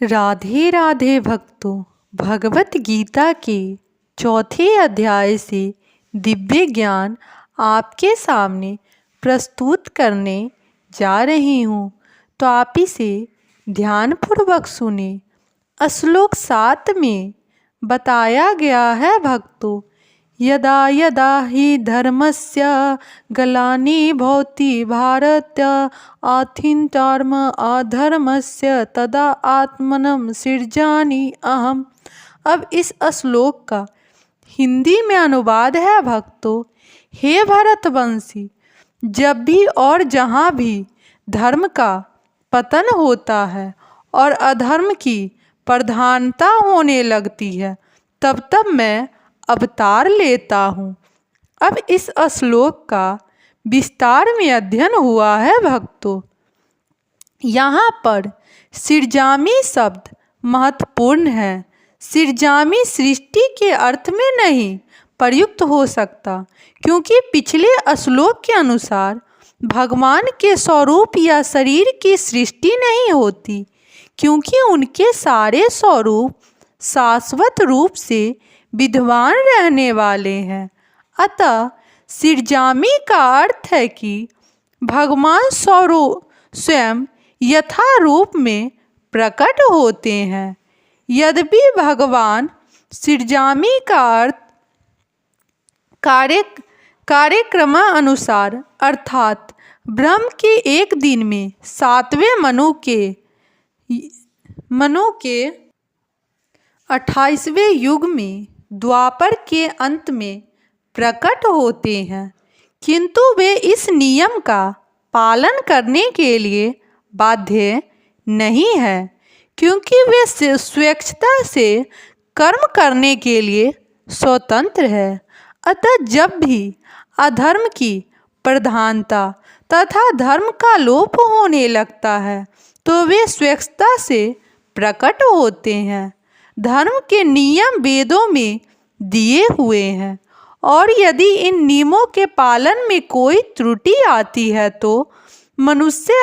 राधे राधे भक्तों, भगवत गीता के चौथे अध्याय से दिव्य ज्ञान आपके सामने प्रस्तुत करने जा रही हूँ, तो आप इसे ध्यानपूर्वक सुने। श्लोक 7 में बताया गया है भक्तों, यदा यदा हि धर्मस्य ग्लानिर् भवति भारत अथीतर्म अधर्मस्य तदा आत्मनं सृजामि अहम्। अब इस श्लोक का हिंदी में अनुवाद है भक्तों, हे भरतवंशी, जब भी और जहाँ भी धर्म का पतन होता है और अधर्म की प्रधानता होने लगती है, तब तब मैं अवतार लेता हूँ। अब इस श्लोक का विस्तार में अध्ययन हुआ है भक्तों। यहाँ पर सृजामि शब्द महत्वपूर्ण है। सृजामि सृष्टि के अर्थ में नहीं प्रयुक्त हो सकता, क्योंकि पिछले श्लोक के अनुसार भगवान के स्वरूप या शरीर की सृष्टि नहीं होती, क्योंकि उनके सारे स्वरूप शाश्वत रूप से विद्यमान रहने वाले हैं। अतः सृजामि का अर्थ है कि भगवान स्वयं यथारूप में प्रकट होते हैं। यद्यपि भगवान सृजामि का अर्थ कार्यक्रमानुसार अर्थात ब्रह्म के एक दिन में 7वें मनु के 28वें युग में द्वापर के अंत में प्रकट होते हैं, किंतु वे इस नियम का पालन करने के लिए बाध्य नहीं है, क्योंकि वे स्वेच्छा से कर्म करने के लिए स्वतंत्र है। अतः जब भी अधर्म की प्रधानता तथा धर्म का लोप होने लगता है, तो वे स्वेच्छा से प्रकट होते हैं। धर्म के नियम वेदों में दिए हुए हैं, और यदि इन नियमों के पालन में कोई त्रुटि आती है तो मनुष्य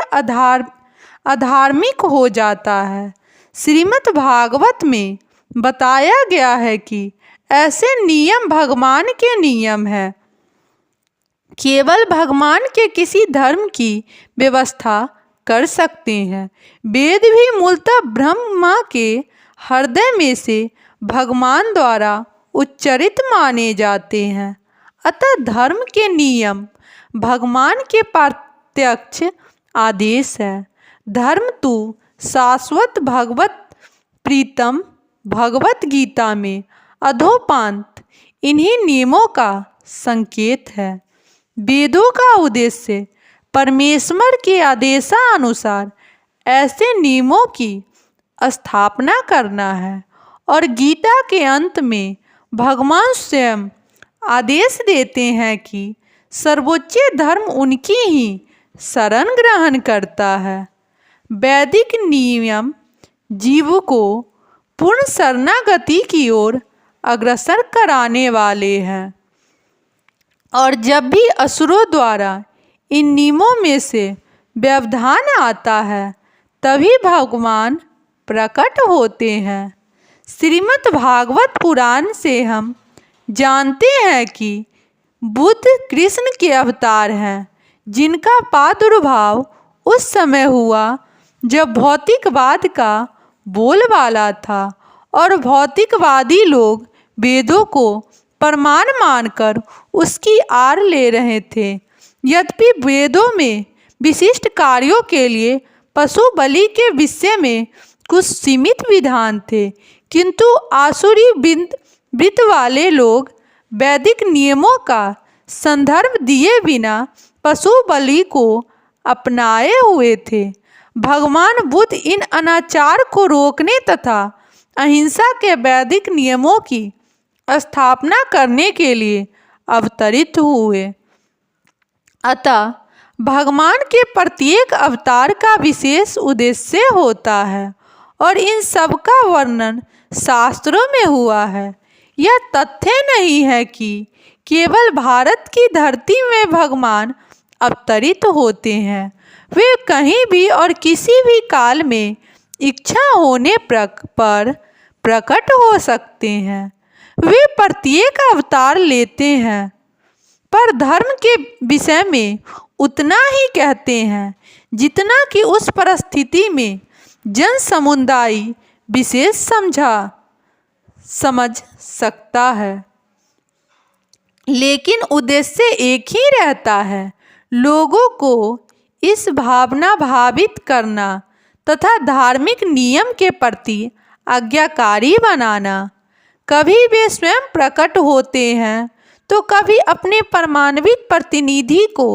अधार्मिक हो जाता है। श्रीमद् भागवत में बताया गया है कि ऐसे नियम भगवान के नियम हैं। केवल भगवान के किसी धर्म की व्यवस्था कर सकते हैं। वेद भी मूलतः ब्रह्मा के हृदय में से भगवान द्वारा उच्चरित माने जाते हैं। अतः धर्म के नियम भगवान के प्रत्यक्ष आदेश है। धर्म तो शाश्वत भगवत प्रीतम भगवत गीता में अधोपांत इन्हीं नियमों का संकेत है। वेदों का उद्देश्य परमेश्वर के आदेशानुसार ऐसे नियमों की स्थापना करना है, और गीता के अंत में भगवान स्वयं आदेश देते हैं कि सर्वोच्च धर्म उनकी ही शरण ग्रहण करता है। वैदिक नियम जीव को पूर्ण शरणागति की ओर अग्रसर कराने वाले हैं, और जब भी असुरों द्वारा इन नियमों में से व्यवधान आता है, तभी भगवान प्रकट होते हैं। श्रीमद् भागवत पुराण से हम जानते हैं कि बुद्ध कृष्ण के अवतार हैं, जिनका प्रादुर्भाव उस समय हुआ जब भौतिकवाद का बोलबाला था, और भौतिकवादी लोग वेदों को प्रमाण मानकर उसकी आड़ ले रहे थे। यद्यपि वेदों में विशिष्ट कार्यों के लिए पशु बलि के विषय में कुछ सीमित विधान थे, किंतु आसुरी वृत्ति वाले लोग वैदिक नियमों का संदर्भ दिए बिना पशु बलि को अपनाए हुए थे। भगवान बुद्ध इन अनाचार को रोकने तथा अहिंसा के वैदिक नियमों की स्थापना करने के लिए अवतरित हुए। अतः भगवान के प्रत्येक अवतार का विशेष उद्देश्य होता है, और इन सब का वर्णन शास्त्रों में हुआ है। यह तथ्य नहीं है कि केवल भारत की धरती में भगवान अवतरित होते हैं। वे कहीं भी और किसी भी काल में इच्छा होने पर प्रकट हो सकते हैं। वे प्रत्येक अवतार लेते हैं, पर धर्म के विषय में उतना ही कहते हैं जितना कि उस परिस्थिति में जन समुदाय विशेष समझ सकता है। लेकिन उद्देश्य एक ही रहता है, लोगों को इस भावना भावित करना तथा धार्मिक नियम के प्रति आज्ञाकारी बनाना। कभी वे स्वयं प्रकट होते हैं तो कभी अपने परमाणविक प्रतिनिधि को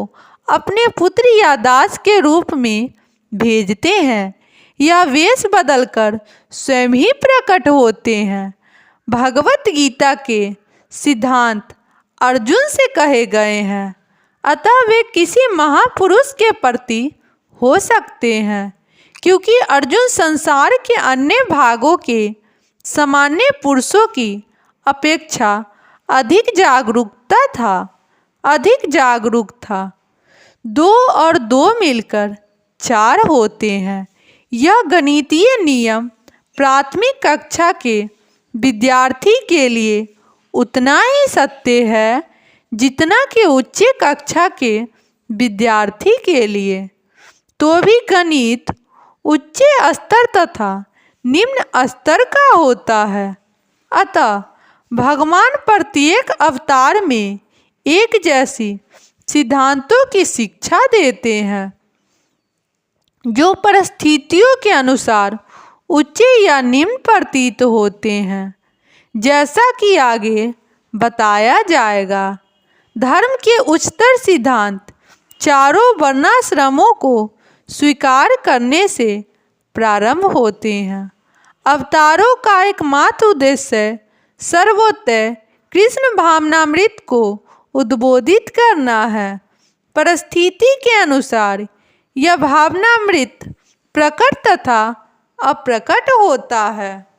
अपने पुत्र या दास के रूप में भेजते हैं या वेश बदलकर स्वयं ही प्रकट होते हैं। भगवत गीता के सिद्धांत अर्जुन से कहे गए हैं, अतः वे किसी महापुरुष के प्रति हो सकते हैं, क्योंकि अर्जुन संसार के अन्य भागों के सामान्य पुरुषों की अपेक्षा अधिक जागरूक था। 2 और 2 मिलकर 4 होते हैं। यह गणितीय नियम प्राथमिक कक्षा के विद्यार्थी के लिए उतना ही सत्य है जितना कि उच्च कक्षा के विद्यार्थी के लिए। तो भी गणित उच्च स्तर तथा निम्न स्तर का होता है। अतः भगवान प्रत्येक अवतार में एक जैसी सिद्धांतों की शिक्षा देते हैं, जो परिस्थितियों के अनुसार उच्च या निम्न प्रतीत होते हैं। जैसा कि आगे बताया जाएगा, धर्म के उच्चतर सिद्धांत चारों वर्णाश्रमों को स्वीकार करने से प्रारंभ होते हैं। अवतारों का एकमात्र उद्देश्य सर्वोत्तम कृष्ण भावनामृत को उद्बोधित करना है। परिस्थिति के अनुसार यह भावनामृत प्रकट तथा अप्रकट होता है।